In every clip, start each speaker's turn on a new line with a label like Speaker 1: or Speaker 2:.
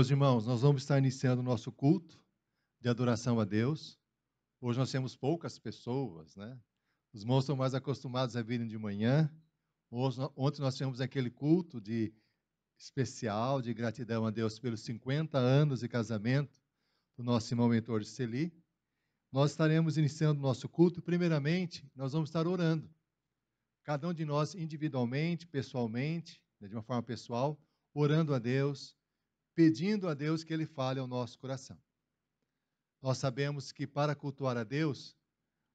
Speaker 1: Meus irmãos, nós vamos estar iniciando o nosso culto de adoração a Deus. Hoje nós temos poucas pessoas, né? Os irmãos estão mais acostumados a virem de manhã. Ontem nós tivemos aquele culto especial de gratidão a Deus pelos 50 anos de casamento do nosso irmão Heitor de Celi. Nós estaremos iniciando o nosso culto. Primeiramente, nós vamos estar orando. Cada um de nós individualmente, pessoalmente, de uma forma pessoal, orando a Deus, pedindo a Deus que Ele fale ao nosso coração. Nós sabemos que para cultuar a Deus,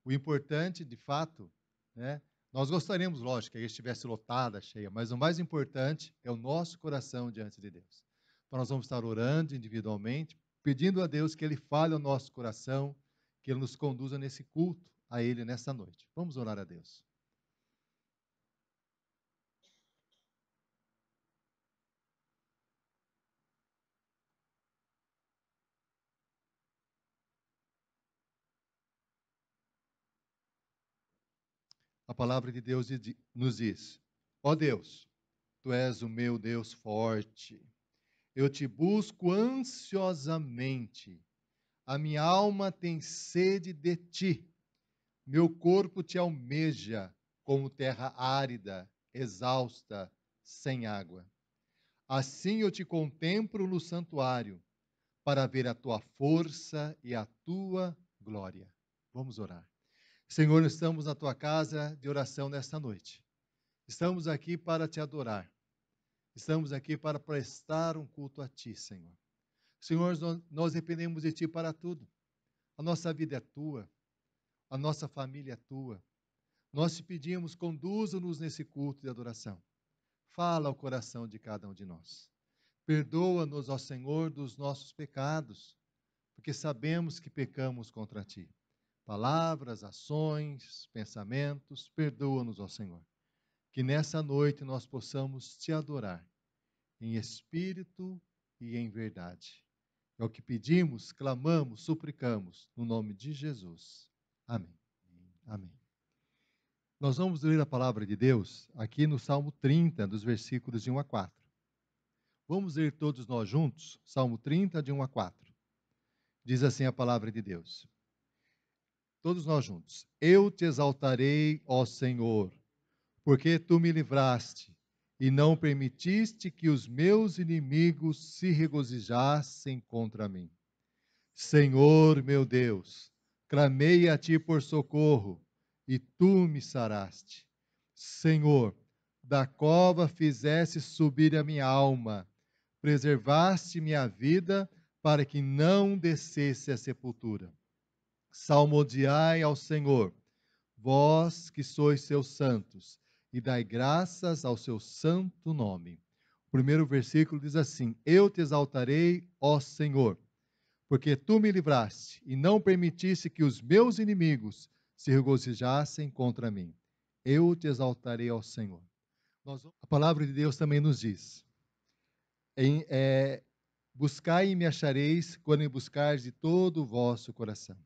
Speaker 1: o importante, de fato, né, nós gostaríamos, lógico, que a igreja estivesse lotada, cheia, mas o mais importante é o nosso coração diante de Deus. Então nós vamos estar orando individualmente, pedindo a Deus que Ele fale ao nosso coração, que Ele nos conduza nesse culto a Ele nessa noite. Vamos orar a Deus. A palavra de Deus nos diz: ó Deus, Tu és o meu Deus forte. Eu te busco ansiosamente. A minha alma tem sede de ti. Meu corpo te almeja como terra árida, exausta, sem água. Assim eu te contemplo no santuário, para ver a tua força e a tua glória. Vamos orar. Senhor, estamos na tua casa de oração nesta noite. Estamos aqui para te adorar. Estamos aqui para prestar um culto a ti, Senhor. Senhor, nós dependemos de ti para tudo. A nossa vida é tua, a nossa família é tua. Nós te pedimos, conduza-nos nesse culto de adoração. Fala ao coração de cada um de nós. Perdoa-nos, ó Senhor, dos nossos pecados, porque sabemos que pecamos contra ti. Palavras, ações, pensamentos, perdoa-nos, ó Senhor. Que nessa noite nós possamos te adorar, em espírito e em verdade. É o que pedimos, clamamos, suplicamos, no nome de Jesus. Amém. Amém. Nós vamos ler a palavra de Deus aqui no Salmo 30, dos versículos de 1 a 4. Vamos ler todos nós juntos, Salmo 30, de 1 a 4. Diz assim a palavra de Deus. Todos nós juntos. Eu te exaltarei, ó Senhor, porque tu me livraste e não permitiste que os meus inimigos se regozijassem contra mim. Senhor, meu Deus, clamei a ti por socorro, e tu me saraste. Senhor, da cova fizeste subir a minha alma, preservaste minha vida para que não descesse à sepultura. Salmodiai ao Senhor, vós que sois seus santos, e dai graças ao seu santo nome. O primeiro versículo diz assim: eu te exaltarei, ó Senhor, porque tu me livraste e não permitiste que os meus inimigos se regozijassem contra mim. Eu te exaltarei ao Senhor. A palavra de Deus também nos diz: buscai e me achareis quando me buscardes de todo o vosso coração.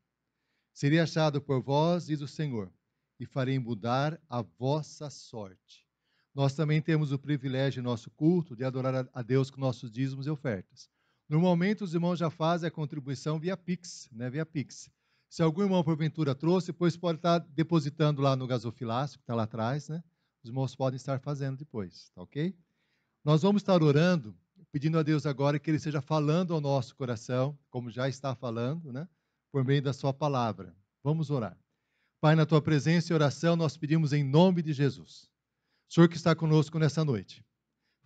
Speaker 1: Serei achado por vós, diz o Senhor, e farei mudar a vossa sorte. Nós também temos o privilégio em nosso culto de adorar a Deus com nossos dízimos e ofertas. Normalmente os irmãos já fazem a contribuição via Pix, né? Via Pix. Se algum irmão porventura trouxe, depois pode estar depositando lá no gasofilácio, que está lá atrás, né? Os irmãos podem estar fazendo depois, tá ok? Nós vamos estar orando, pedindo a Deus agora que Ele esteja falando ao nosso coração, como já está falando, né? Por meio da sua palavra. Vamos orar. Pai, na tua presença e oração, nós pedimos em nome de Jesus. Senhor que está conosco nessa noite,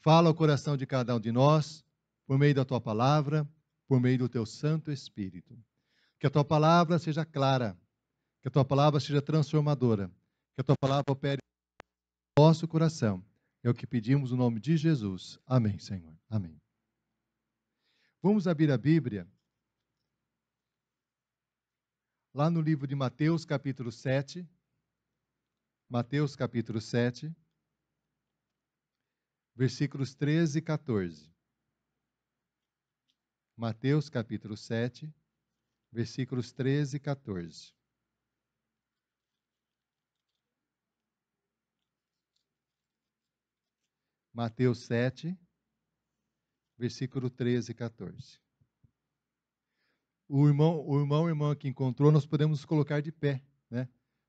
Speaker 1: fala ao coração de cada um de nós, por meio da tua palavra, por meio do teu Santo Espírito. Que a tua palavra seja clara, que a tua palavra seja transformadora, que a tua palavra opere no nosso coração. É o que pedimos no nome de Jesus. Amém, Senhor. Amém. Vamos abrir a Bíblia lá no livro de Mateus, capítulo 7. Mateus, capítulo 7, versículos 13 e 14. Mateus, capítulo 7, versículos 13 e 14. Mateus 7, versículo 13 e 14. O irmão e irmã que encontrou, nós podemos nos colocar de pé, né?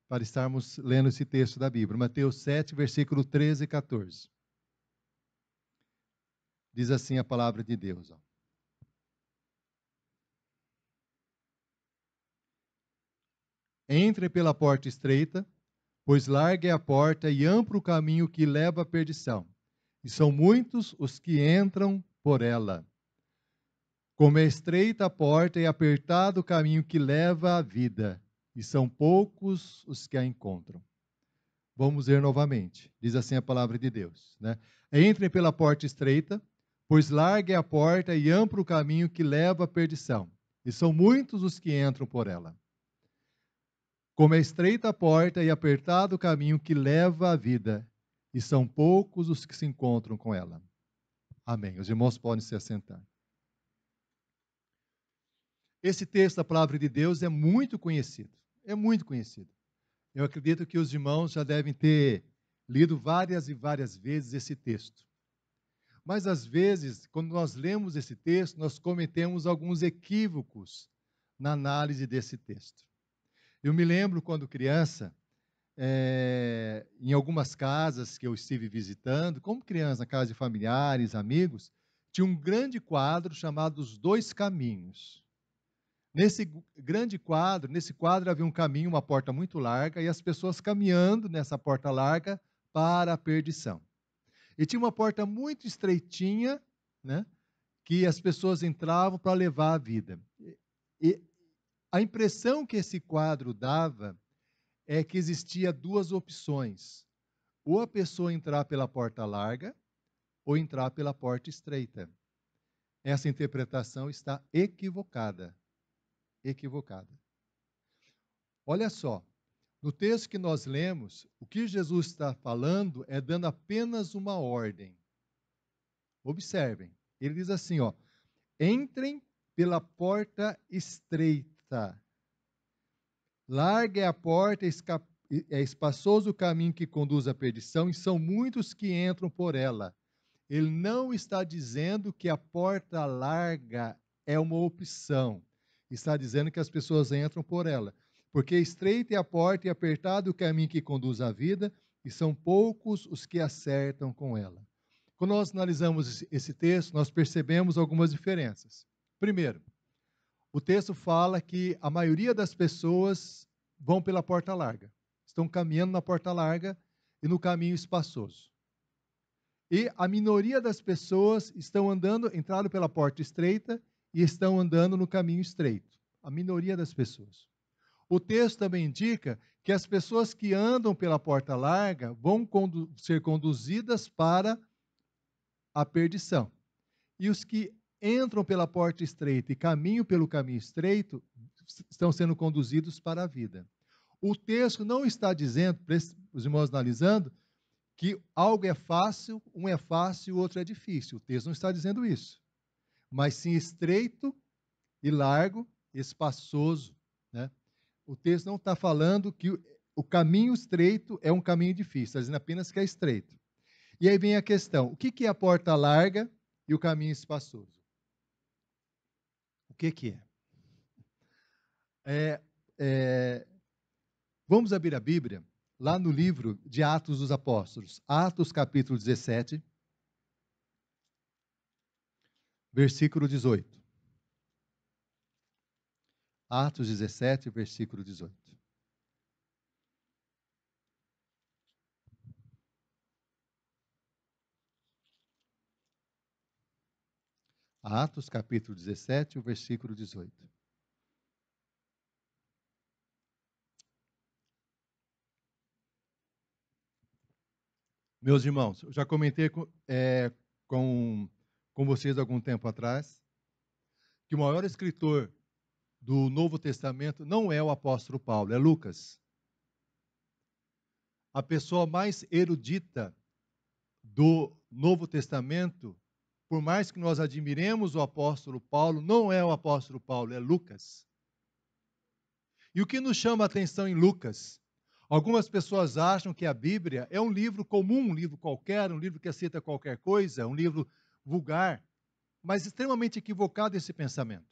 Speaker 1: Para estarmos lendo esse texto da Bíblia. Mateus 7, versículo 13 e 14. Diz assim a palavra de Deus. Ó. Entre pela porta estreita, pois larga é a porta e amplo o caminho que leva à perdição, e são muitos os que entram por ela. Como é estreita a porta e apertado o caminho que leva à vida, e são poucos os que a encontram. Vamos ler novamente. Diz assim a palavra de Deus, né? Entrem pela porta estreita, pois larga é a porta e amplo o caminho que leva à perdição, e são muitos os que entram por ela. Como é estreita a porta e apertado o caminho que leva à vida, e são poucos os que se encontram com ela. Amém. Os irmãos podem se assentar. Esse texto da palavra de Deus é muito conhecido. É muito conhecido. Eu acredito que os irmãos já devem ter lido várias e várias vezes esse texto. Mas, às vezes, quando nós lemos esse texto, nós cometemos alguns equívocos na análise desse texto. Eu me lembro, quando criança, em algumas casas que eu estive visitando, como criança, na casa de familiares, amigos, tinha um grande quadro chamado Os Dois Caminhos. Nesse quadro havia um caminho, uma porta muito larga, e as pessoas caminhando nessa porta larga para a perdição. E tinha uma porta muito estreitinha, né, que as pessoas entravam para levar a vida. E a impressão que esse quadro dava é que existia duas opções. Ou a pessoa entrar pela porta larga, ou entrar pela porta estreita. Essa interpretação está equivocada. Equivocada. Olha só, no texto que nós lemos, o que Jesus está falando é dando apenas uma ordem. Observem, ele diz assim, ó, entrem pela porta estreita. Larga é a porta, é espaçoso o caminho que conduz à perdição, e são muitos que entram por ela. Ele não está dizendo que a porta larga é uma opção. Está dizendo que as pessoas entram por ela. Porque estreita é a porta e apertado o caminho que conduz à vida, e são poucos os que acertam com ela. Quando nós analisamos esse texto, nós percebemos algumas diferenças. Primeiro, o texto fala que a maioria das pessoas vão pela porta larga. Estão caminhando na porta larga e no caminho espaçoso. E a minoria das pessoas entraram pela porta estreita e estão andando no caminho estreito. A minoria das pessoas. O texto também indica que as pessoas que andam pela porta larga vão ser conduzidas para a perdição. E os que entram pela porta estreita e caminham pelo caminho estreito estão sendo conduzidos para a vida. O texto não está dizendo, os irmãos analisando, que algo é fácil, um é fácil e o outro é difícil. O texto não está dizendo isso. Mas sim estreito e largo, espaçoso. Né? O texto não está falando que o caminho estreito é um caminho difícil, está dizendo apenas que é estreito. E aí vem a questão, o que é a porta larga e o caminho espaçoso? O que é? Vamos abrir a Bíblia, lá no livro de Atos dos Apóstolos, Atos capítulo 17, versículo 18. Atos 17, versículo 18. Atos capítulo 17, o versículo 18. Meus irmãos, eu já comentei com vocês algum tempo atrás que o maior escritor do Novo Testamento não é o apóstolo Paulo, é Lucas. A pessoa mais erudita do Novo Testamento, por mais que nós admiremos o apóstolo Paulo, não é o apóstolo Paulo, é Lucas. E o que nos chama a atenção em Lucas? Algumas pessoas acham que a Bíblia é um livro comum, um livro qualquer, um livro que aceita qualquer coisa, um livro vulgar. mas extremamente equivocado esse pensamento.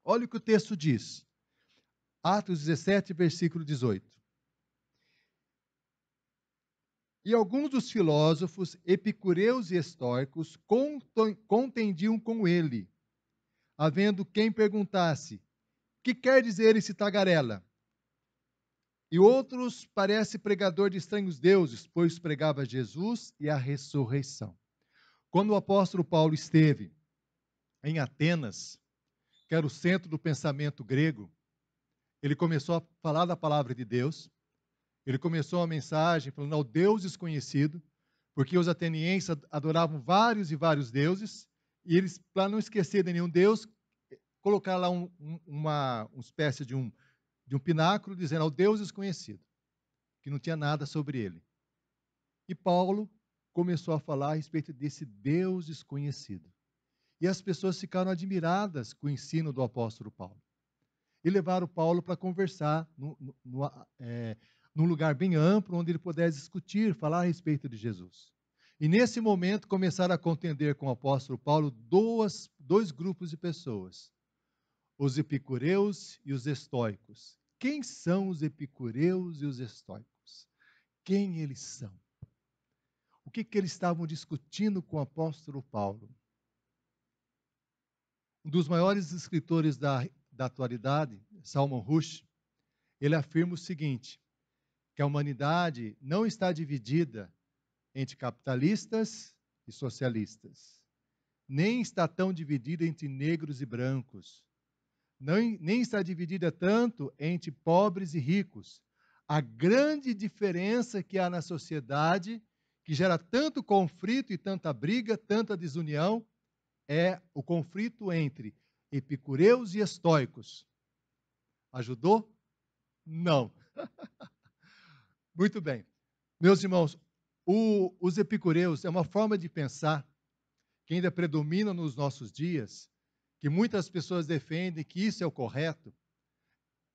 Speaker 1: Olha o que o texto diz. Atos 17, versículo 18. E alguns dos filósofos, epicureus e estoicos, contendiam com ele, havendo quem perguntasse: que quer dizer esse tagarela? E outros parece pregador de estranhos deuses, pois pregava Jesus e a ressurreição. Quando o apóstolo Paulo esteve em Atenas, que era o centro do pensamento grego, ele começou a falar da palavra de Deus, ele começou a mensagem falando ao Deus desconhecido, porque os atenienses adoravam vários e vários deuses, e eles, para não esquecer de nenhum deus, colocaram lá uma espécie de um pináculo, dizendo ao Deus desconhecido, que não tinha nada sobre ele. E Paulo começou a falar a respeito desse Deus desconhecido. E as pessoas ficaram admiradas com o ensino do apóstolo Paulo. E levaram Paulo para conversar num lugar bem amplo, onde ele pudesse discutir, falar a respeito de Jesus. E nesse momento começaram a contender com o apóstolo Paulo dois grupos de pessoas, os epicureus e os estoicos. Quem são os epicureus e os estoicos? Quem eles são? O que eles estavam discutindo com o apóstolo Paulo? Um dos maiores escritores da atualidade, Salman Rushdie, ele afirma o seguinte, que a humanidade não está dividida entre capitalistas e socialistas, nem está tão dividida entre negros e brancos, nem está dividida tanto entre pobres e ricos. A grande diferença que há na sociedade, que gera tanto conflito e tanta briga, tanta desunião, é o conflito entre epicureus e estoicos. Ajudou? Não. Muito bem. Meus irmãos, os epicureus é uma forma de pensar que ainda predomina nos nossos dias, que muitas pessoas defendem que isso é o correto,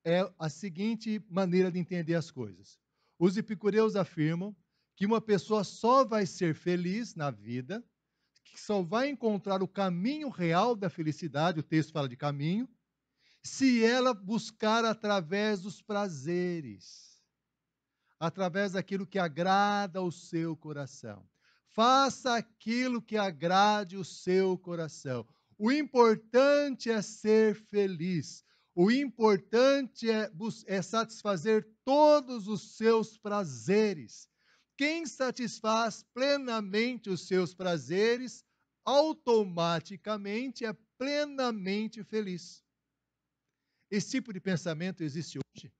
Speaker 1: é a seguinte maneira de entender as coisas. Os epicureus afirmam que uma pessoa só vai ser feliz na vida, que só vai encontrar o caminho real da felicidade, o texto fala de caminho, se ela buscar através dos prazeres, através daquilo que agrada ao seu coração. Faça aquilo que agrade o seu coração. O importante é ser feliz. O importante é satisfazer todos os seus prazeres. Quem satisfaz plenamente os seus prazeres, automaticamente é plenamente feliz. Esse tipo de pensamento existe hoje?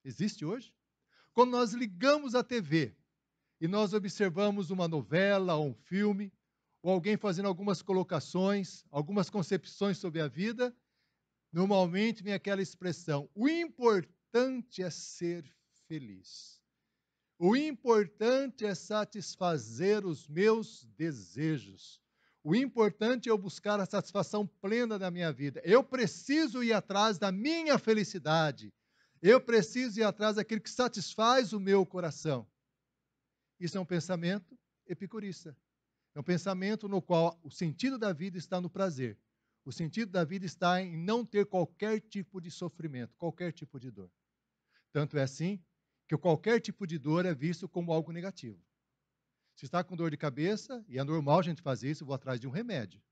Speaker 1: Existe hoje? Quando nós ligamos a TV e nós observamos uma novela ou um filme, ou alguém fazendo algumas colocações, algumas concepções sobre a vida, normalmente vem aquela expressão: o importante é ser feliz. O importante é satisfazer os meus desejos. O importante é eu buscar a satisfação plena da minha vida. Eu preciso ir atrás da minha felicidade. Eu preciso ir atrás daquilo que satisfaz o meu coração. Isso é um pensamento epicurista. É um pensamento no qual o sentido da vida está no prazer. O sentido da vida está em não ter qualquer tipo de sofrimento, qualquer tipo de dor. Tanto é assim que qualquer tipo de dor é visto como algo negativo. Se está com dor de cabeça, e é normal a gente fazer isso, eu vou atrás de um remédio.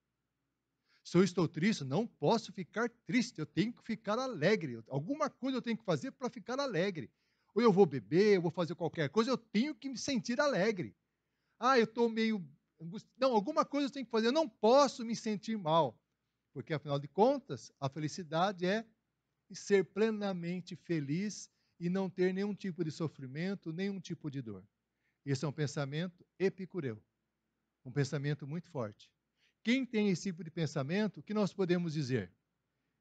Speaker 1: Se eu estou triste, não posso ficar triste, eu tenho que ficar alegre. Alguma coisa eu tenho que fazer para ficar alegre. Ou eu vou beber, eu vou fazer qualquer coisa, eu tenho que me sentir alegre. Ah, eu estou meio... Não, alguma coisa eu tenho que fazer, eu não posso me sentir mal. Porque, afinal de contas, a felicidade é ser plenamente feliz e não ter nenhum tipo de sofrimento, nenhum tipo de dor. Esse é um pensamento epicureu, um pensamento muito forte. Quem tem esse tipo de pensamento, o que nós podemos dizer?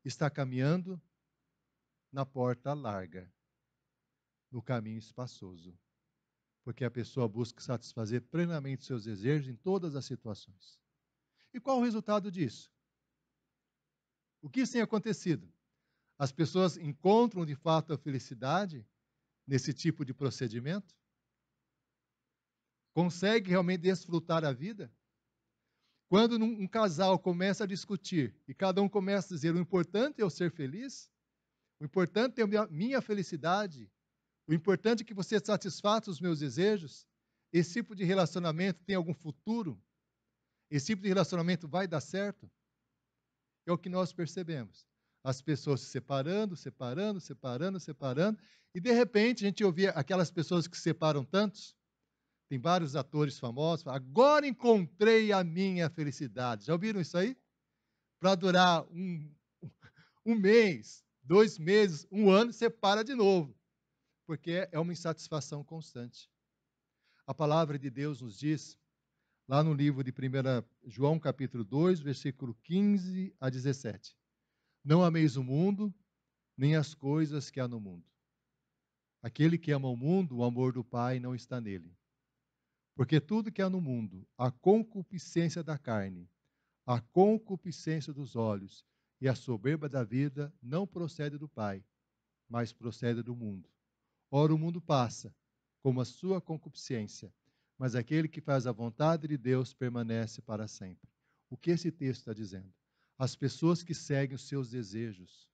Speaker 1: Está caminhando na porta larga, no caminho espaçoso, porque a pessoa busca satisfazer plenamente seus desejos em todas as situações. E qual o resultado disso? O que tem acontecido? As pessoas encontram de fato a felicidade nesse tipo de procedimento? Consegue realmente desfrutar a vida? Quando um casal começa a discutir e cada um começa a dizer o importante é eu ser feliz, o importante é a minha felicidade, o importante é que você satisfaça os meus desejos, esse tipo de relacionamento tem algum futuro? Esse tipo de relacionamento vai dar certo? É o que nós percebemos. As pessoas se separando, separando, separando, separando, e de repente a gente ouvia aquelas pessoas que se separam tantos, tem vários atores famosos, agora encontrei a minha felicidade. Já ouviram isso aí? Para durar um mês, 2 meses, um ano, separa de novo, porque é uma insatisfação constante. A palavra de Deus nos diz, lá no livro de 1 João, capítulo 2, versículo 15 a 17. Não ameis o mundo, nem as coisas que há no mundo. Aquele que ama o mundo, o amor do Pai não está nele. Porque tudo que há no mundo, a concupiscência da carne, a concupiscência dos olhos e a soberba da vida, não procede do Pai, mas procede do mundo. Ora, o mundo passa, como a sua concupiscência, mas aquele que faz a vontade de Deus permanece para sempre. O que esse texto está dizendo? As pessoas que seguem os seus desejos,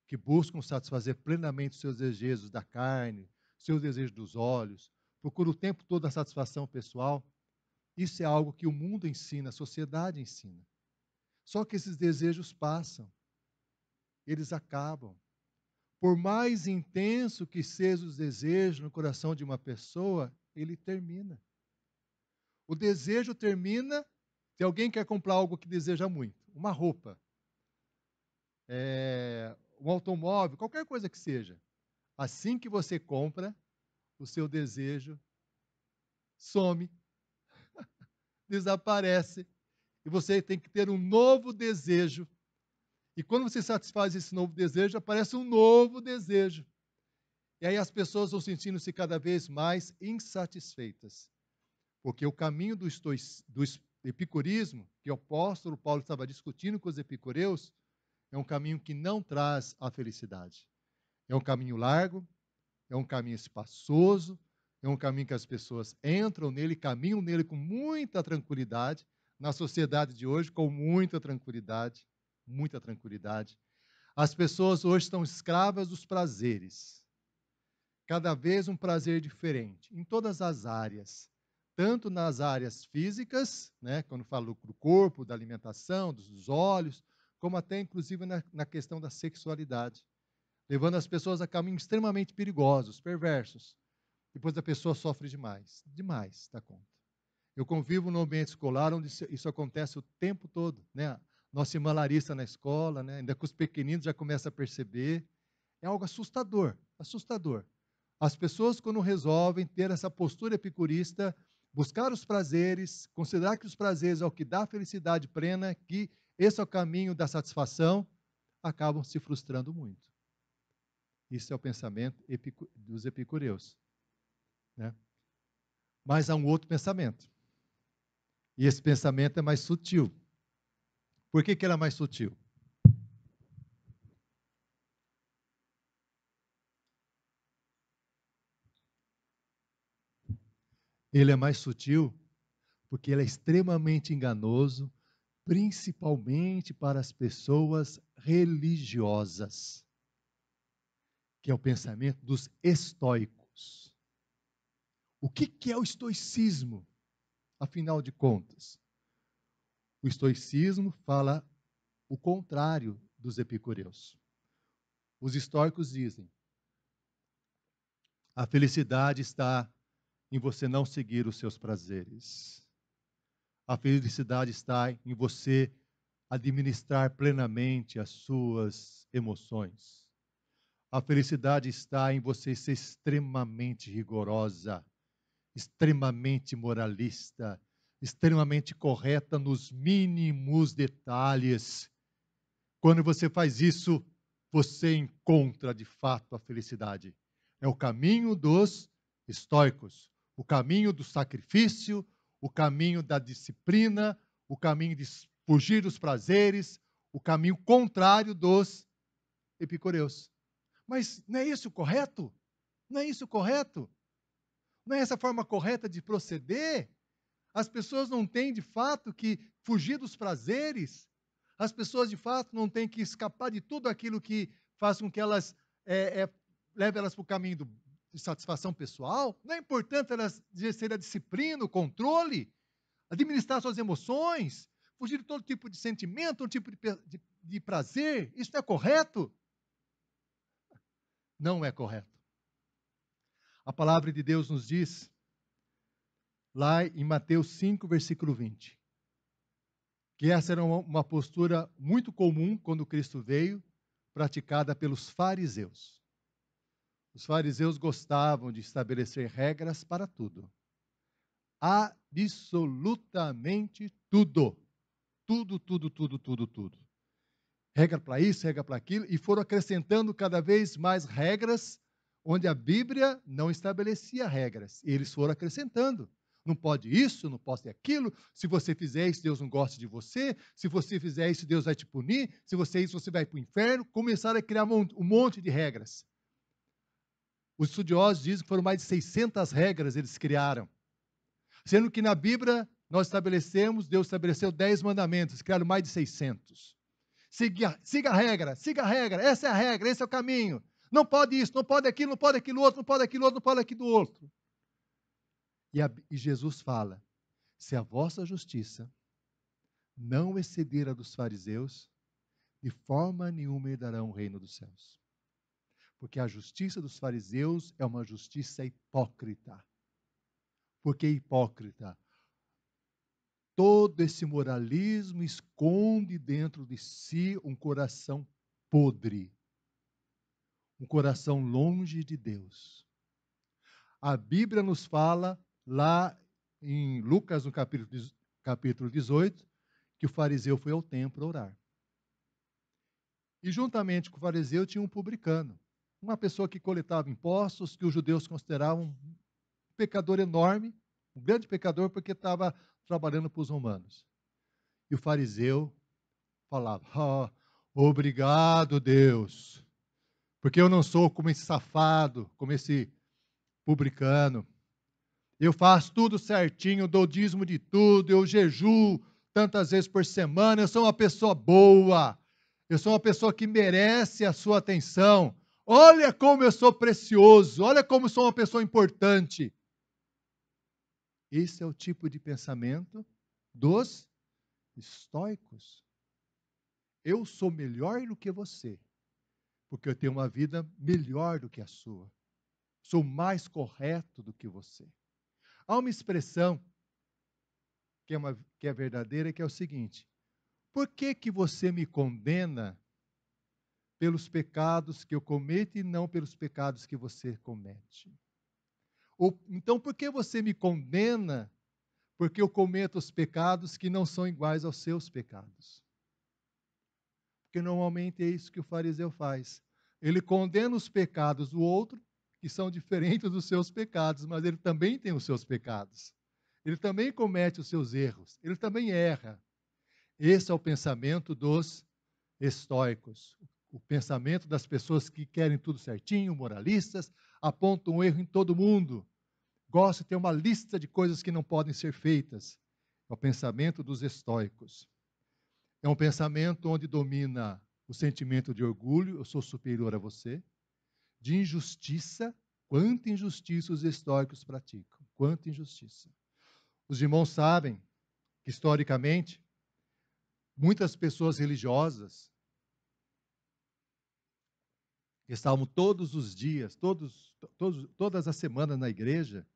Speaker 1: que buscam satisfazer plenamente os seus desejos da carne, seus desejos dos olhos, procuram o tempo todo a satisfação pessoal, isso é algo que o mundo ensina, a sociedade ensina. Só que esses desejos passam, eles acabam. Por mais intenso que sejam os desejos no coração de uma pessoa, ele termina. O desejo termina se alguém quer comprar algo que deseja muito, uma roupa, um automóvel, qualquer coisa que seja. Assim que você compra, o seu desejo some, desaparece, e você tem que ter um novo desejo. E quando você satisfaz esse novo desejo, aparece um novo desejo. E aí as pessoas vão sentindo-se cada vez mais insatisfeitas. Porque o caminho do epicurismo, que o apóstolo Paulo estava discutindo com os epicureus, é um caminho que não traz a felicidade. É um caminho largo, é um caminho espaçoso, é um caminho que as pessoas entram nele, caminham nele com muita tranquilidade, na sociedade de hoje, com muita tranquilidade, muita tranquilidade. As pessoas hoje estão escravas dos prazeres, cada vez um prazer diferente, em todas as áreas, tanto nas áreas físicas, né, quando falo do corpo, da alimentação, dos olhos, como até inclusive na questão da sexualidade, levando as pessoas a caminhos extremamente perigosos, perversos. Depois a pessoa sofre demais, demais da conta. Eu convivo no ambiente escolar onde isso acontece o tempo todo, né? Nossa irmã Larissa na escola, né? Ainda com os pequeninos já começa a perceber. É algo assustador, assustador. As pessoas, quando resolvem ter essa postura epicurista, buscar os prazeres, considerar que os prazeres é o que dá a felicidade plena, que esse é o caminho da satisfação, acabam se frustrando muito. Isso é o pensamento dos epicureus, né? Mas há um outro pensamento. E esse pensamento é mais sutil. Por que ele é mais sutil? Ele é mais sutil porque ele é extremamente enganoso, principalmente para as pessoas religiosas, que é o pensamento dos estoicos. O que é o estoicismo, afinal de contas? O estoicismo fala o contrário dos epicureus. Os estoicos dizem: a felicidade está em você não seguir os seus prazeres. A felicidade está em você administrar plenamente as suas emoções. A felicidade está em você ser extremamente rigorosa, extremamente moralista, extremamente correta nos mínimos detalhes. Quando você faz isso, você encontra de fato a felicidade. É o caminho dos estoicos, o caminho do sacrifício, o caminho da disciplina, o caminho de fugir dos prazeres, o caminho contrário dos epicureus. Mas não é isso correto? Não é isso correto? Não é essa a forma correta de proceder? As pessoas não têm, de fato, que fugir dos prazeres. As pessoas, de fato, não têm que escapar de tudo aquilo que faz com que elas leve elas para o caminho de satisfação pessoal. Não é importante elas exercerem a disciplina, o controle, administrar suas emoções, fugir de todo tipo de sentimento, todo tipo de prazer. Isso não é correto? Não é correto. A palavra de Deus nos diz, lá em Mateus 5, versículo 20, que essa era uma postura muito comum quando Cristo veio, praticada pelos fariseus. Os fariseus gostavam de estabelecer regras para tudo. Absolutamente tudo. Tudo, tudo, tudo, tudo, tudo. Regra para isso, regra para aquilo, e foram acrescentando cada vez mais regras, onde a Bíblia não estabelecia regras. E eles foram acrescentando. Não pode isso, não pode aquilo. Se você fizer isso, Deus não gosta de você. Se você fizer isso, Deus vai te punir. Se você isso, você vai para o inferno. Começaram a criar um monte de regras. Os estudiosos dizem que foram mais de 600 regras eles criaram. Sendo que na Bíblia nós estabelecemos, Deus estabeleceu 10 mandamentos, criaram mais de 600. Siga a regra, essa é a regra, esse é o caminho. Não pode isso, não pode aquilo, não pode aquilo outro, não pode aquilo outro, não pode aquilo outro. E Jesus fala, se a vossa justiça não exceder a dos fariseus, de forma nenhuma herdarão o reino dos céus. Porque a justiça dos fariseus é uma justiça hipócrita. Por que hipócrita? Todo esse moralismo esconde dentro de si um coração podre. Um coração longe de Deus. A Bíblia nos fala, lá em Lucas, no capítulo 18, que o fariseu foi ao templo orar. E juntamente com o fariseu tinha um publicano. Uma pessoa que coletava impostos, que os judeus consideravam um pecador enorme, um grande pecador, porque estava trabalhando para os romanos. E o fariseu falava, obrigado, Deus, porque eu não sou como esse safado, como esse publicano. Eu faço tudo certinho, dou dízimo de tudo, eu jejuo tantas vezes por semana, eu sou uma pessoa boa, eu sou uma pessoa que merece a sua atenção. Olha como eu sou precioso, olha como eu sou uma pessoa importante. Esse é o tipo de pensamento dos estoicos. Eu sou melhor do que você, porque eu tenho uma vida melhor do que a sua. Sou mais correto do que você. Há uma expressão que é verdadeira, que é o seguinte: por que você me condena pelos pecados que eu cometo e não pelos pecados que você comete? Ou então, por que você me condena porque eu cometo os pecados que não são iguais aos seus pecados? Porque normalmente é isso que o fariseu faz. Ele condena os pecados do outro, que são diferentes dos seus pecados, mas ele também tem os seus pecados. Ele também comete os seus erros. Ele também erra. Esse é o pensamento dos estoicos. O pensamento das pessoas que querem tudo certinho, moralistas, apontam um erro em todo mundo. Gostam de ter uma lista de coisas que não podem ser feitas. É o pensamento dos estoicos. É um pensamento onde domina o sentimento de orgulho, eu sou superior a você, de injustiça. Quanta injustiça os estoicos praticam, quanta injustiça. Os irmãos sabem que, historicamente, muitas pessoas religiosas que estavam todos os dias, todas as semanas na igreja,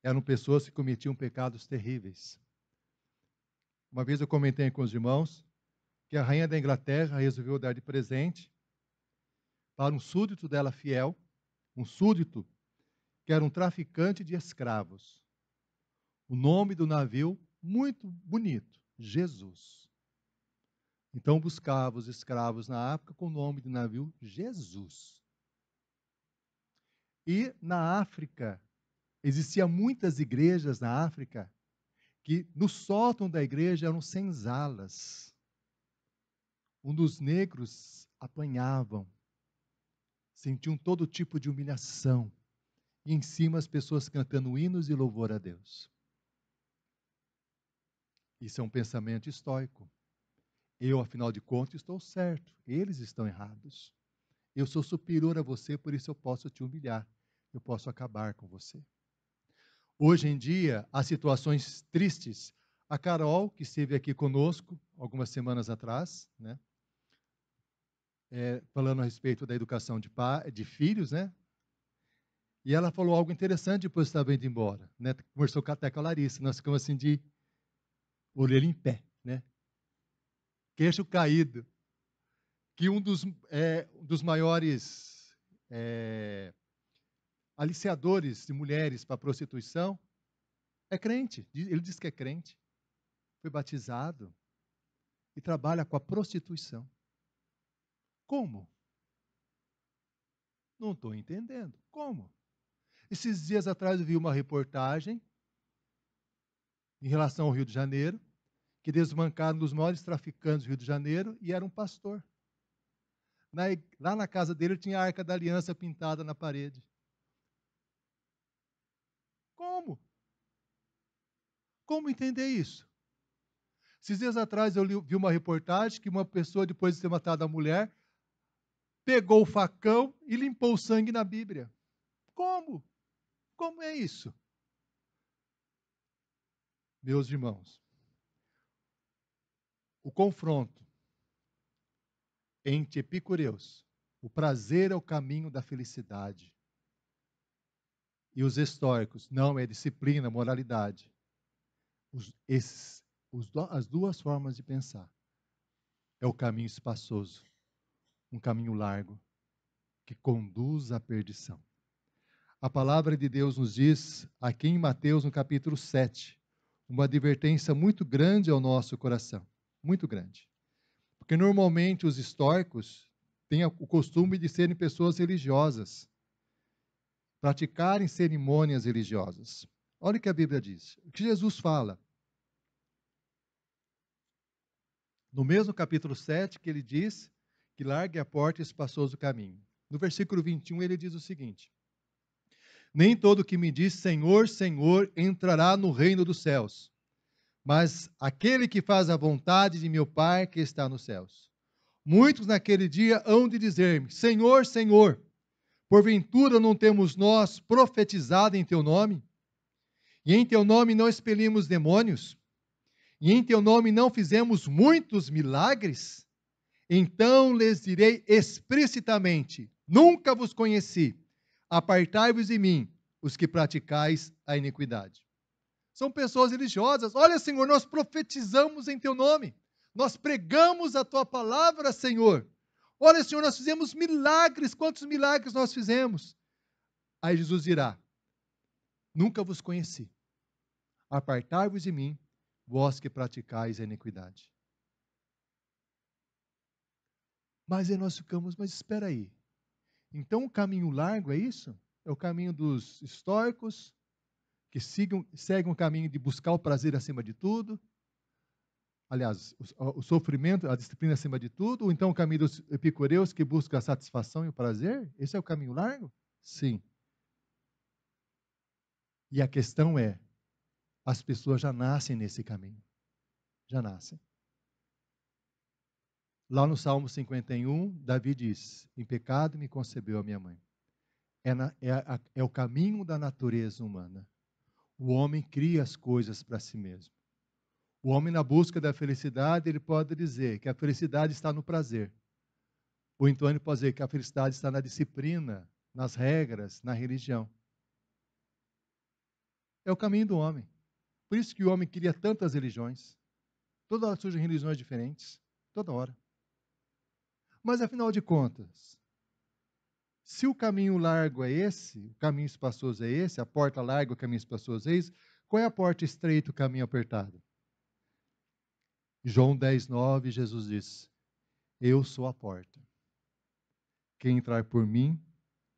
Speaker 1: eram pessoas que cometiam pecados terríveis. Uma vez eu comentei com os irmãos que a rainha da Inglaterra resolveu dar de presente para um súdito dela fiel, um súdito que era um traficante de escravos. O nome do navio, muito bonito, Jesus. Então buscava os escravos na África com o nome do navio Jesus. E na África, existiam muitas igrejas na África que no sótão da igreja eram senzalas. Onde os negros apanhavam, sentiam todo tipo de humilhação. E em cima as pessoas cantando hinos e louvor a Deus. Isso é um pensamento estoico. Eu, afinal de contas, estou certo. Eles estão errados. Eu sou superior a você, por isso eu posso te humilhar. Eu posso acabar com você. Hoje em dia, há situações tristes. A Carol, que esteve aqui conosco algumas semanas atrás, né, falando a respeito da educação de filhos, né? E ela falou algo interessante depois que estava indo embora, né? Conversou até com a Larissa, nós ficamos assim de orelha em pé, né? Queixo caído, que um dos maiores aliciadores de mulheres para a prostituição é crente. Ele diz que é crente, foi batizado e trabalha com a prostituição. Como? Não estou entendendo. Como? Esses dias atrás eu vi uma reportagem em relação ao Rio de Janeiro, que desmancaram um dos maiores traficantes do Rio de Janeiro e era um pastor. Lá na casa dele tinha a Arca da Aliança pintada na parede. Como? Como entender isso? Esses dias atrás eu vi uma reportagem que uma pessoa, depois de ter matado a mulher, pegou o facão e limpou o sangue na Bíblia. Como? Como é isso? Meus irmãos, o confronto entre epicureus, o prazer é o caminho da felicidade, e os estoicos, não, é disciplina, moralidade. As duas formas de pensar. É o caminho espaçoso, um caminho largo, que conduz à perdição. A palavra de Deus nos diz, aqui em Mateus, no capítulo 7, uma advertência muito grande ao nosso coração, muito grande. Porque normalmente os estoicos têm o costume de serem pessoas religiosas, praticarem cerimônias religiosas. Olha o que a Bíblia diz, o que Jesus fala. No mesmo capítulo 7, que ele diz que largue a porta e espaçoso o caminho. No versículo 21, ele diz o seguinte: nem todo que me diz Senhor, Senhor entrará no reino dos céus, mas aquele que faz a vontade de meu Pai que está nos céus. Muitos naquele dia hão de dizer-me: Senhor, Senhor, porventura não temos nós profetizado em teu nome? E em teu nome não expelimos demônios? E em teu nome não fizemos muitos milagres? Então lhes direi explicitamente: nunca vos conheci. Apartai-vos de mim, os que praticais a iniquidade. São pessoas religiosas. Olha, Senhor, nós profetizamos em teu nome. Nós pregamos a tua palavra, Senhor. Olha, Senhor, nós fizemos milagres. Quantos milagres nós fizemos? Aí Jesus dirá: nunca vos conheci. Apartai-vos de mim, vós que praticais a iniquidade. Mas aí nós ficamos, mas espera aí. Então o caminho largo é isso? É o caminho dos estoicos, que seguem o caminho de buscar o prazer acima de tudo? Aliás, o sofrimento, a disciplina acima de tudo? Ou então o caminho dos epicureus, que busca a satisfação e o prazer? Esse é o caminho largo? Sim. E a questão é, as pessoas já nascem nesse caminho. Já nascem. Lá no Salmo 51, Davi diz: em pecado me concebeu a minha mãe. É o caminho da natureza humana. O homem cria as coisas para si mesmo. O homem, na busca da felicidade, ele pode dizer que a felicidade está no prazer. Ou então ele pode dizer que a felicidade está na disciplina, nas regras, na religião. É o caminho do homem. Por isso que o homem cria tantas religiões. Toda hora surgem religiões diferentes. Toda hora. Mas, afinal de contas, se o caminho largo é esse, o caminho espaçoso é esse, a porta larga, o caminho espaçoso é esse, qual é a porta estreita, o caminho apertado? João 10:9, Jesus diz: eu sou a porta. Quem entrar por mim,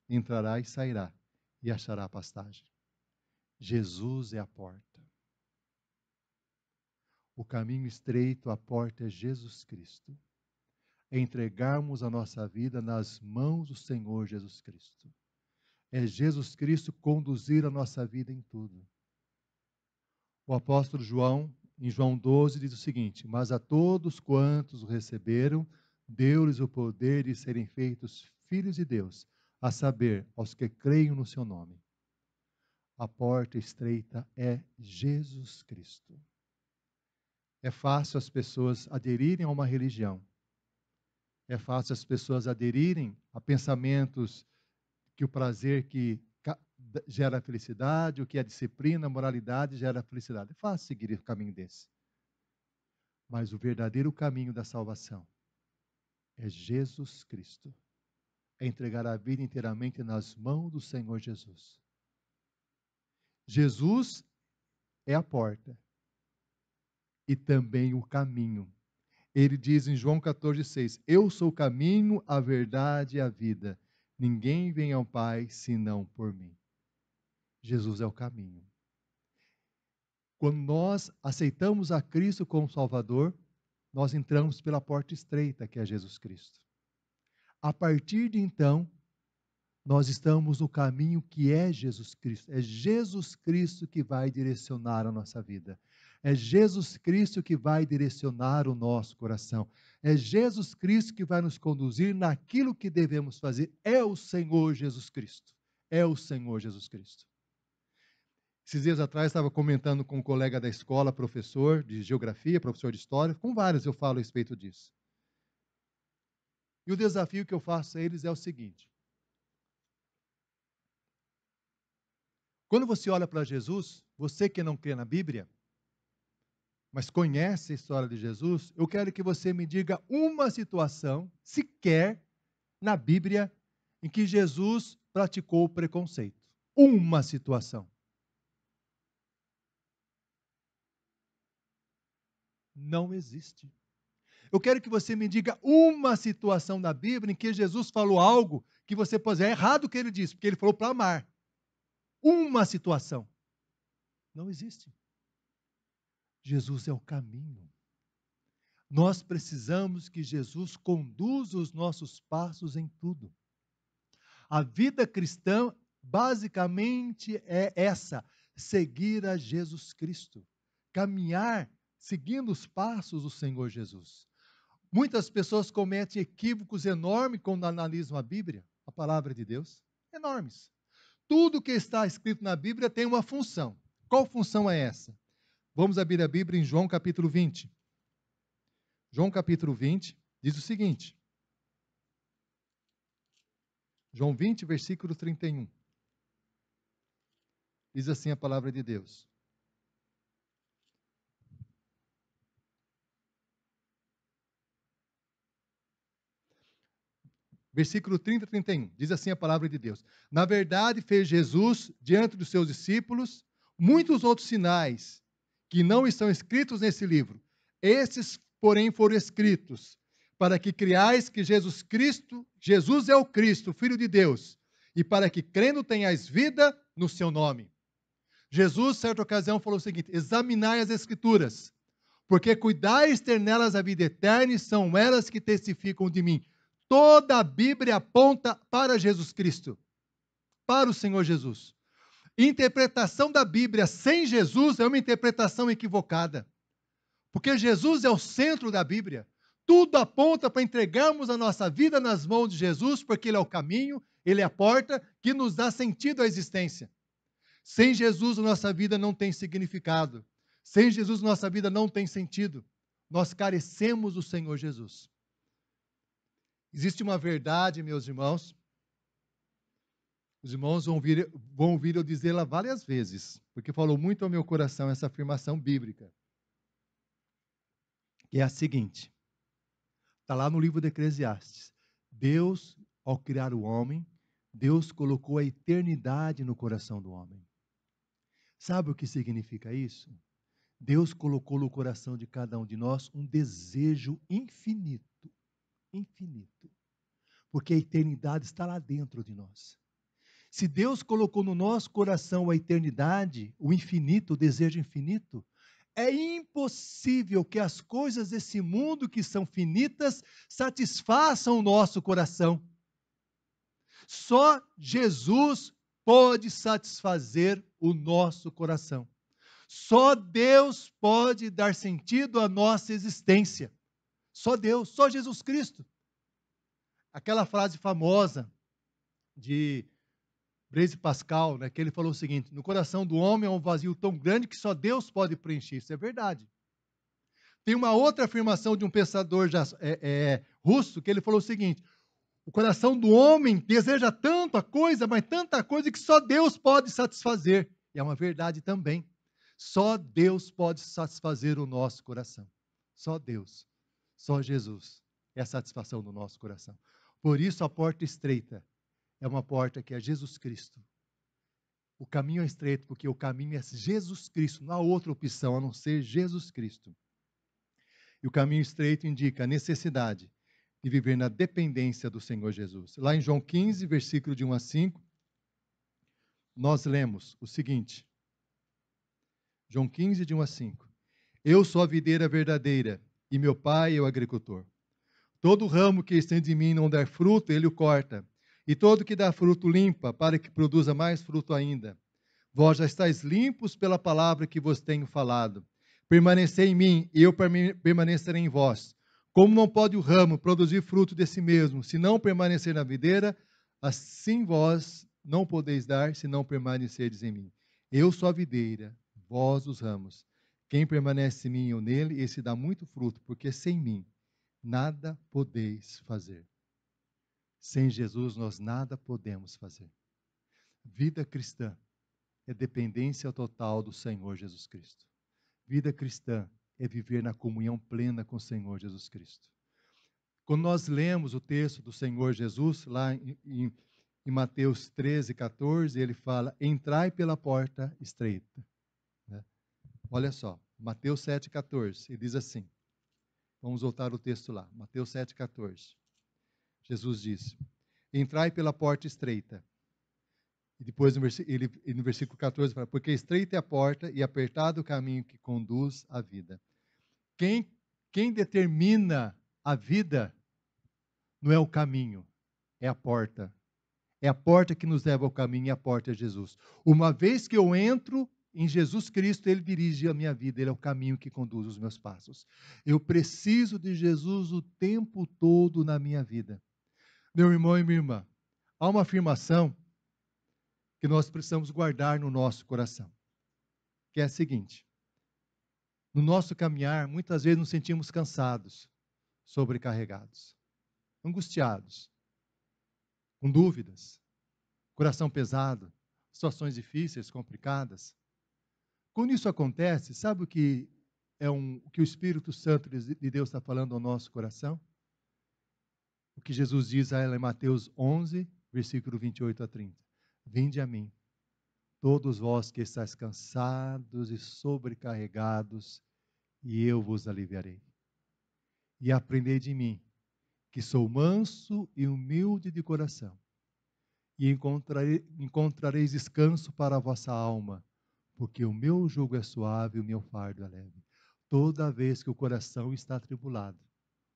Speaker 1: entrará e sairá, e achará pastagem. Jesus é a porta. O caminho estreito, a porta é Jesus Cristo. É entregarmos a nossa vida nas mãos do Senhor Jesus Cristo. É Jesus Cristo conduzir a nossa vida em tudo. O apóstolo João, em João 12, diz o seguinte: mas a todos quantos o receberam, deu-lhes o poder de serem feitos filhos de Deus, a saber, aos que creem no seu nome. A porta estreita é Jesus Cristo. É fácil as pessoas aderirem a uma religião. É fácil as pessoas aderirem a pensamentos que o prazer gera felicidade, o que a disciplina, a moralidade gera felicidade. É fácil seguir o caminho desse. Mas o verdadeiro caminho da salvação é Jesus Cristo. É entregar a vida inteiramente nas mãos do Senhor Jesus. Jesus é a porta e também o caminho. Ele diz em João 14,6: eu sou o caminho, a verdade e a vida. Ninguém vem ao Pai senão por mim. Jesus é o caminho. Quando nós aceitamos a Cristo como Salvador, nós entramos pela porta estreita, que é Jesus Cristo. A partir de então, nós estamos no caminho que é Jesus Cristo. É Jesus Cristo que vai direcionar a nossa vida. É Jesus Cristo que vai direcionar o nosso coração. É Jesus Cristo que vai nos conduzir naquilo que devemos fazer. É o Senhor Jesus Cristo. É o Senhor Jesus Cristo. Esses dias atrás, estava comentando com um colega da escola, professor de geografia, professor de história, com vários eu falo a respeito disso. E o desafio que eu faço a eles é o seguinte: quando você olha para Jesus, você que não crê na Bíblia, mas conhece a história de Jesus, eu quero que você me diga uma situação, sequer, na Bíblia, em que Jesus praticou o preconceito. Uma situação. Não existe. Eu quero que você me diga uma situação na Bíblia em que Jesus falou algo que você pode dizer, é errado o que ele disse, porque ele falou para amar. Uma situação. Não existe. Jesus é o caminho. Nós precisamos que Jesus conduza os nossos passos em tudo. A vida cristã, basicamente, é essa: seguir a Jesus Cristo. Caminhar seguindo os passos do Senhor Jesus. Muitas pessoas cometem equívocos enormes quando analisam a Bíblia, a palavra de Deus. Enormes. Tudo que está escrito na Bíblia tem uma função. Qual função é essa? Vamos abrir a Bíblia em João capítulo 20. João capítulo 20 diz o seguinte. João 20, versículo 31. Diz assim a palavra de Deus. Versículo 30 e 31. Diz assim a palavra de Deus. Na verdade, fez Jesus, diante dos seus discípulos, muitos outros sinais que não estão escritos nesse livro. Esses, porém, foram escritos para que criais que Jesus é o Cristo, Filho de Deus, e para que, crendo, tenhais vida no seu nome. Jesus, certa ocasião, falou o seguinte: examinai as Escrituras, porque cuidais ter nelas a vida eterna, e são elas que testificam de mim. Toda a Bíblia aponta para Jesus Cristo, para o Senhor Jesus. Interpretação da Bíblia sem Jesus é uma interpretação equivocada, porque Jesus é o centro da Bíblia. Tudo aponta para entregarmos a nossa vida nas mãos de Jesus, porque Ele é o caminho, Ele é a porta que nos dá sentido à existência. Sem Jesus, a nossa vida não tem significado. Sem Jesus, nossa vida não tem sentido. Nós carecemos do Senhor Jesus. Existe uma verdade, meus irmãos. Os irmãos vão ouvir eu dizê-la várias vezes, porque falou muito ao meu coração essa afirmação bíblica. Que é a seguinte. Está lá no livro de Eclesiastes. Deus, ao criar o homem, Deus colocou a eternidade no coração do homem. Sabe o que significa isso? Deus colocou no coração de cada um de nós um desejo infinito. Infinito. Porque a eternidade está lá dentro de nós. Se Deus colocou no nosso coração a eternidade, o infinito, o desejo infinito, é impossível que as coisas desse mundo que são finitas satisfaçam o nosso coração. Só Jesus pode satisfazer o nosso coração. Só Deus pode dar sentido à nossa existência. Só Deus, só Jesus Cristo. Aquela frase famosa de Blaise Pascal, né, que ele falou o seguinte: no coração do homem é um vazio tão grande que só Deus pode preencher. Isso é verdade. Tem uma outra afirmação de um pensador russo, que ele falou o seguinte: o coração do homem deseja tanta coisa, mas tanta coisa que só Deus pode satisfazer. E é uma verdade também. Só Deus pode satisfazer o nosso coração. Só Deus. Só Jesus é a satisfação do nosso coração. Por isso a porta estreita é uma porta que é Jesus Cristo. O caminho é estreito porque o caminho é Jesus Cristo. Não há outra opção a não ser Jesus Cristo. E o caminho estreito indica a necessidade de viver na dependência do Senhor Jesus. Lá em João 15, versículo de 1 a 5, nós lemos o seguinte. João 15, de 1 a 5. Eu sou a videira verdadeira, e meu pai é o agricultor. Todo ramo que estende em mim não der fruto, ele o corta. E todo que dá fruto limpa, para que produza mais fruto ainda. Vós já estáis limpos pela palavra que vos tenho falado. Permanecei em mim, e eu permanecerei em vós. Como não pode o ramo produzir fruto de si mesmo, se não permanecer na videira, assim vós não podeis dar, se não permanecerdes em mim. Eu sou a videira, vós os ramos. Quem permanece em mim e eu nele, esse dá muito fruto, porque sem mim nada podeis fazer. Sem Jesus nós nada podemos fazer. Vida cristã é dependência total do Senhor Jesus Cristo. Vida cristã é viver na comunhão plena com o Senhor Jesus Cristo. Quando nós lemos o texto do Senhor Jesus, lá em Mateus 13, 14, ele fala: entrai pela porta estreita. Né? Olha só, Mateus 7, 14, ele diz assim, vamos voltar o texto lá, Mateus 7, 14. Jesus diz: entrai pela porta estreita. E depois no versículo 14 fala: porque estreita é a porta e apertado o caminho que conduz à vida. Quem determina a vida não é o caminho, é a porta. É a porta que nos leva ao caminho e a porta é Jesus. Uma vez que eu entro em Jesus Cristo, Ele dirige a minha vida, Ele é o caminho que conduz os meus passos. Eu preciso de Jesus o tempo todo na minha vida. Meu irmão e minha irmã, há uma afirmação que nós precisamos guardar no nosso coração, que é a seguinte: no nosso caminhar, muitas vezes nos sentimos cansados, sobrecarregados, angustiados, com dúvidas, coração pesado, situações difíceis, complicadas. Quando isso acontece, sabe o que o que o Espírito Santo de Deus está falando ao nosso coração? O que Jesus diz a ela em Mateus 11, versículo 28 a 30. Vinde a mim, todos vós que estáis cansados e sobrecarregados, e eu vos aliviarei. E aprendei de mim, que sou manso e humilde de coração, e encontrareis descanso para a vossa alma, porque o meu jugo é suave e o meu fardo é leve. Toda vez que o coração está atribulado,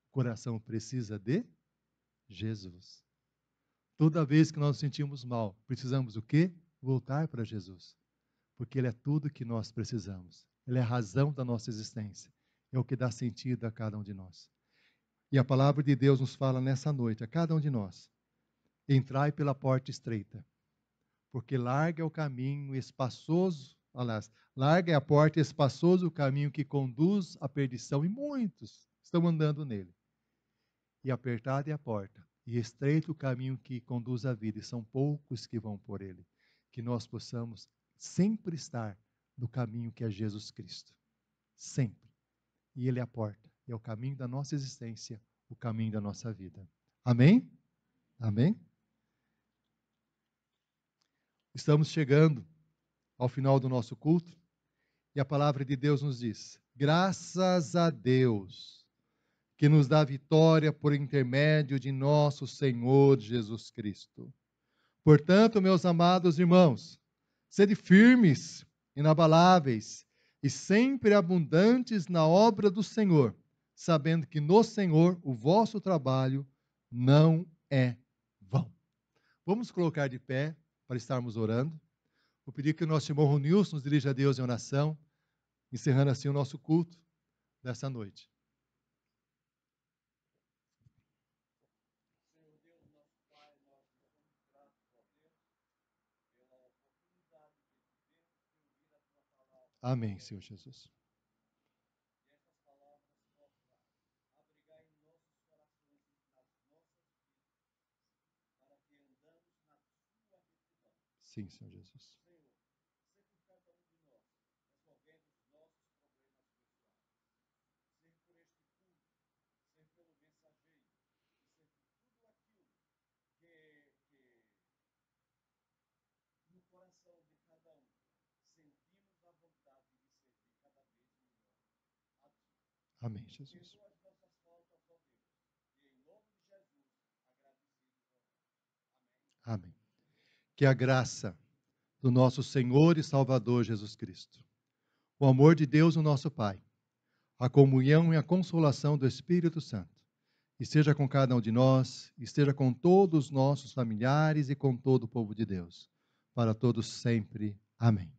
Speaker 1: o coração precisa de Jesus. Toda vez que nós nos sentimos mal, precisamos o quê? Voltar para Jesus. Porque Ele é tudo que nós precisamos. Ele é a razão da nossa existência. É o que dá sentido a cada um de nós. E a palavra de Deus nos fala nessa noite, a cada um de nós: entrai pela porta estreita, porque larga é o caminho espaçoso, aliás, larga é a porta e espaçoso o caminho que conduz à perdição, e muitos estão andando nele. E apertada é a porta, e estreito o caminho que conduz à vida, e são poucos que vão por ele. Que nós possamos sempre estar no caminho que é Jesus Cristo. Sempre. E Ele é a porta, é o caminho da nossa existência, o caminho da nossa vida. Amém? Amém? Estamos chegando ao final do nosso culto e a palavra de Deus nos diz: graças a Deus que nos dá vitória por intermédio de nosso Senhor Jesus Cristo. Portanto, meus amados irmãos, sede firmes, inabaláveis e sempre abundantes na obra do Senhor, sabendo que no Senhor o vosso trabalho não é vão. Vamos colocar de pé para estarmos orando. Vou pedir que o nosso irmão Ronilson nos dirija a Deus em oração, encerrando assim o nosso culto dessa noite. Amém, Senhor Jesus. Sim, Senhor Jesus. Amém, Jesus. Amém. Que a graça do nosso Senhor e Salvador Jesus Cristo, o amor de Deus, o nosso Pai, a comunhão e a consolação do Espírito Santo, esteja com cada um de nós, esteja com todos os nossos familiares e com todo o povo de Deus, para todos sempre. Amém.